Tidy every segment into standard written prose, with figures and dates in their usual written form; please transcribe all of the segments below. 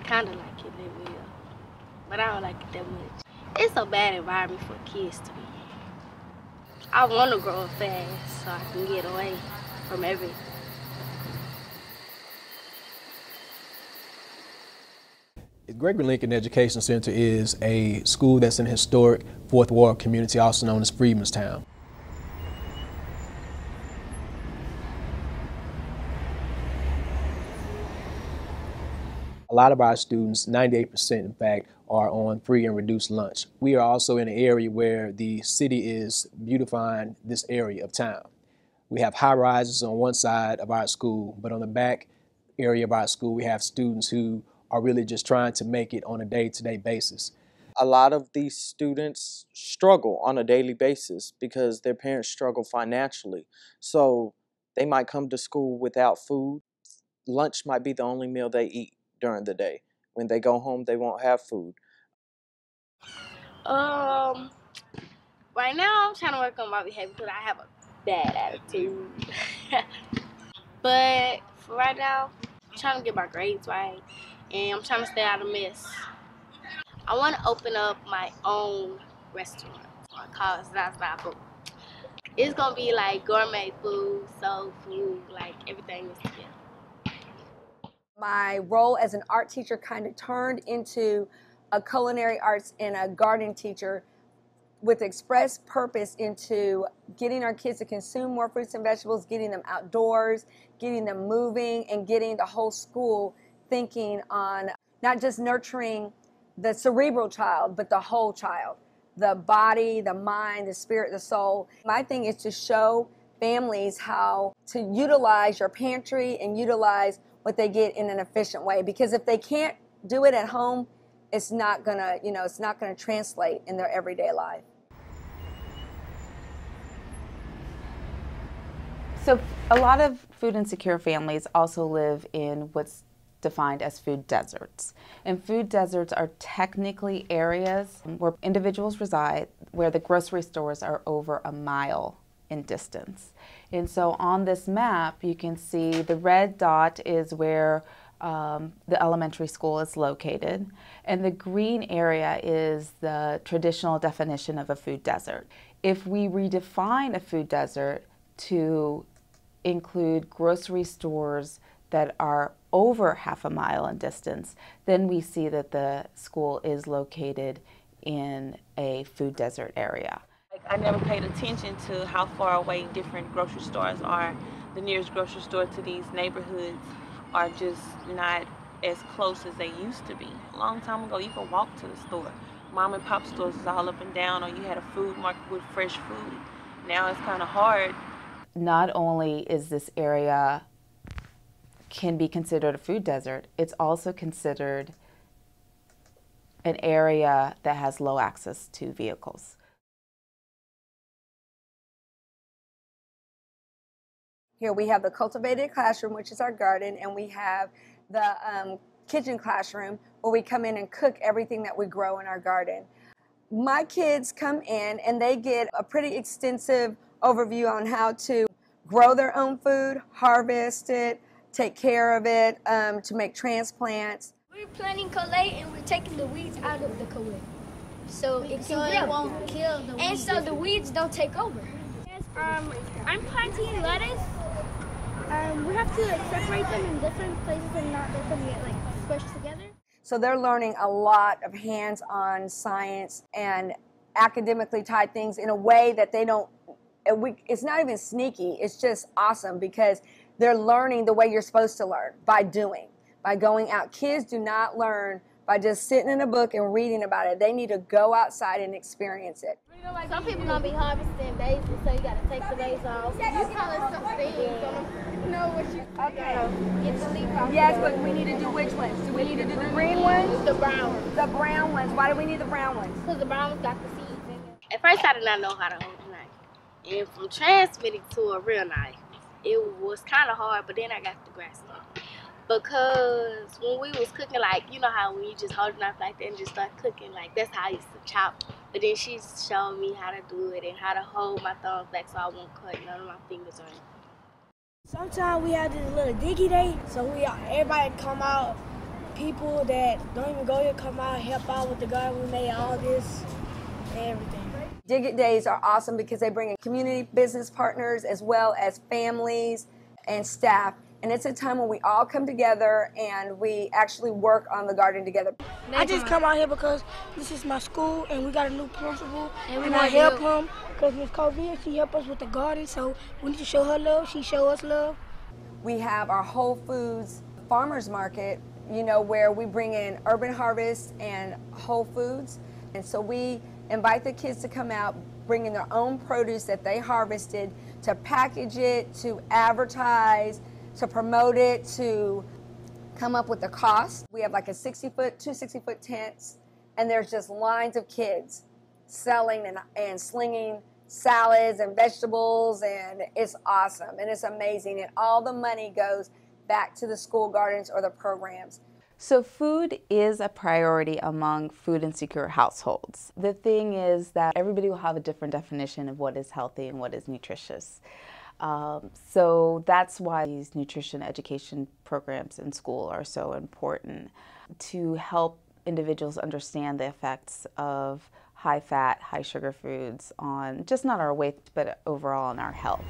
kind of like it, they will. But I don't like it that much. It's a bad environment for kids to be in. I want to grow up fast so I can get away from everything. Gregory-Lincoln Education Center is a school that's in a historic Fourth Ward community, also known as Freedmanstown. A lot of our students, 98% in fact, are on free and reduced lunch. We are also in an area where the city is beautifying this area of town. We have high rises on one side of our school, but on the back area of our school, we have students who are really just trying to make it on a day-to-day basis. A lot of these students struggle on a daily basis because their parents struggle financially. So they might come to school without food. Lunch might be the only meal they eat during the day. When they go home, they won't have food. Right now I'm trying to work on my behavior because I have a bad attitude. But for right now, I'm trying to get my grades right, and I'm trying to stay out of mess. I want to open up my own restaurant. I call it Zaza Food. It's gonna be like gourmet food, soul food, like everything is together. My role as an art teacher kind of turned into a culinary arts and a garden teacher with express purpose into getting our kids to consume more fruits and vegetables, getting them outdoors, getting them moving, and getting the whole school thinking on not just nurturing the cerebral child, but the whole child, the body, the mind, the spirit, the soul. My thing is to show families how to utilize your pantry and utilize what they get in an efficient way. Because if they can't do it at home, it's not gonna, it's not gonna translate in their everyday life. So a lot of food insecure families also live in what's defined as food deserts. And food deserts are technically areas where individuals reside where the grocery stores are over a mile in distance. And so on this map, you can see the red dot is where the elementary school is located, and the green area is the traditional definition of a food desert. If we redefine a food desert to include grocery stores that are over half a mile in distance, then we see that the school is located in a food desert area. I never paid attention to how far away different grocery stores are. The nearest grocery store to these neighborhoods are just not as close as they used to be. A long time ago, you could walk to the store. Mom and pop stores was all up and down, or you had a food market with fresh food. Now it's kind of hard. Not only is this area can be considered a food desert, it's also considered an area that has low access to vehicles. Here we have the cultivated classroom, which is our garden, and we have the kitchen classroom where we come in and cook everything that we grow in our garden. My kids come in and they get a pretty extensive overview on how to grow their own food, harvest it, take care of it, to make transplants. We're planting Kellie and we're taking the weeds out of the Kellie, so it won't kill the weeds. And so the weeds don't take over. Yes, I'm planting lettuce. We have to separate them in different places and not let them get squished together. So they're learning a lot of hands-on science and academically tied things in a way that they don't, it's not even sneaky, it's just awesome because they're learning the way you're supposed to learn, by doing, by going out. Kids do not learn by just sitting in a book and reading about it. They need to go outside and experience it. Some people gonna be harvesting basil, so you gotta take the basil off. You call it some things. You know what you get the leaf off. Yes, but we need to do which ones? Do we need to do the green ones? The brown ones. The brown ones. Why do we need the brown ones? Because the brown ones got the seeds in it. At first I did not know how to hold a knife. And from transmitting to a real knife, it was kind of hard, but then I got the grasp of it. Because when we was cooking, you know how when you just hold a knife like that and just start cooking, that's how I used to chop. But then she showed me how to do it and how to hold my thumbs back so I won't cut none of my fingers or anything. Sometimes we have this little diggy day, so everybody come out people that don't even go here come out and help out with the garden. We made all this and everything. Dig It Days are awesome because they bring in community business partners as well as families and staff. And it's a time when we all come together and we actually work on the garden together. I just come out here because this is my school and we got a new principal. And I help him because Ms. Karavias, she helped us with the garden. So we need to show her love. She show us love. We have our Whole Foods Farmers Market, you know, where we bring in Urban Harvest and Whole Foods. And so we invite the kids to come out, bring in their own produce that they harvested, to package it, to advertise, to promote it, to come up with the cost. We have like a 60-foot, 2 60-foot tents, and there's just lines of kids selling and slinging salads and vegetables, and it's awesome and it's amazing. And all the money goes back to the school gardens or the programs. So food is a priority among food insecure households. The thing is that everybody will have a different definition of what is healthy and what is nutritious. So that's why these nutrition education programs in school are so important, to help individuals understand the effects of high fat, high sugar foods on just not our weight, but overall on our health.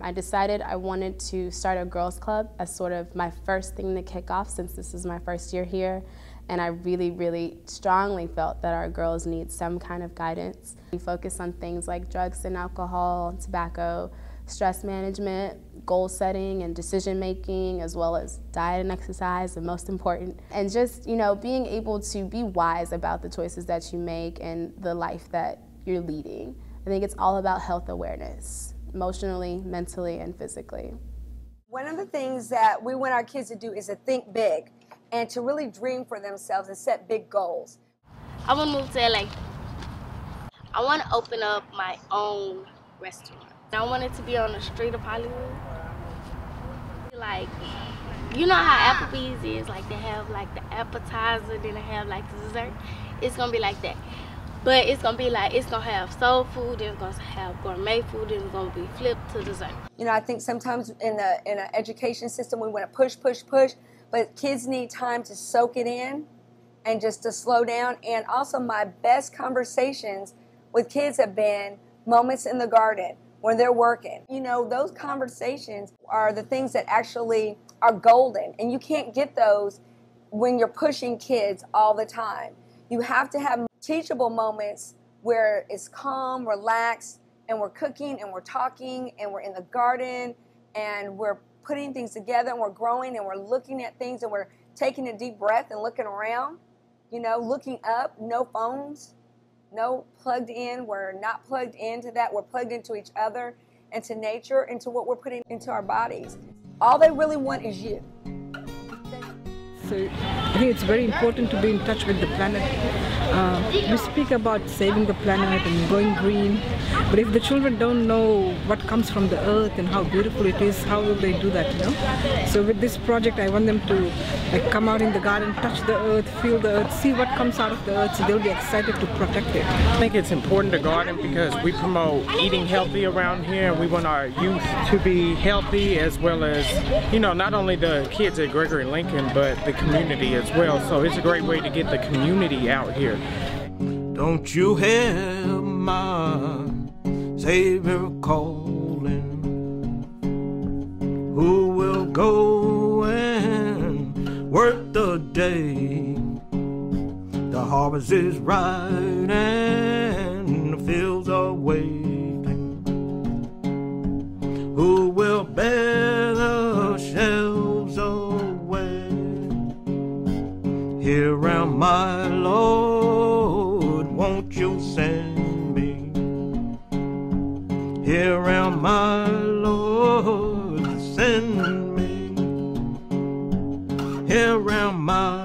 I decided I wanted to start a girls club as sort of my first thing to kick off, since this is my first year here, and I really, really strongly felt that our girls need some kind of guidance. We focus on things like drugs and alcohol, tobacco, stress management, goal setting and decision making, as well as diet and exercise, and most important, and just, you know, being able to be wise about the choices that you make and the life that you're leading. I think it's all about health awareness, emotionally, mentally, and physically. One of the things that we want our kids to do is to think big and to really dream for themselves and set big goals. I want to move to LA. I want to open up my own restaurant. I want it to be on the street of Hollywood. Like, you know how Applebee's is, like they have like the appetizer, then they have like the dessert. It's gonna be like that. But it's gonna be like, it's gonna have soul food, then it's gonna have gourmet food, then it's gonna be flipped to dessert. You know, I think sometimes in an education system we want to push, but kids need time to soak it in and just to slow down. And also my best conversations with kids have been moments in the garden when they're working. You know, those conversations are the things that actually are golden, and you can't get those when you're pushing kids all the time. You have to have teachable moments where it's calm, relaxed, and we're cooking and we're talking and we're in the garden and we're putting things together and we're growing and we're looking at things and we're taking a deep breath and looking around, you know, looking up, no phones, no plugged in. We're not plugged into that. We're plugged into each other, into nature, into what we're putting into our bodies. All they really want is you. So I think it's very important to be in touch with the planet. We speak about saving the planet and going green, but if the children don't know what comes from the earth and how beautiful it is, how will they do that, you know? So with this project, I want them to come out in the garden, touch the earth, feel the earth, see what comes out of the earth, so they'll be excited to protect it. I think it's important to garden because we promote eating healthy around here. We want our youth to be healthy, as well as, you know, not only the kids at Gregory-Lincoln, but the community as well. So it's a great way to get the community out here. Don't you hear my Savior calling? Who will go and work the day? The harvest is right and the fields are waiting. Who will bear the shelves away? Here am I, Lord, won't you send me? Here am I, Lord, send me. Here am I.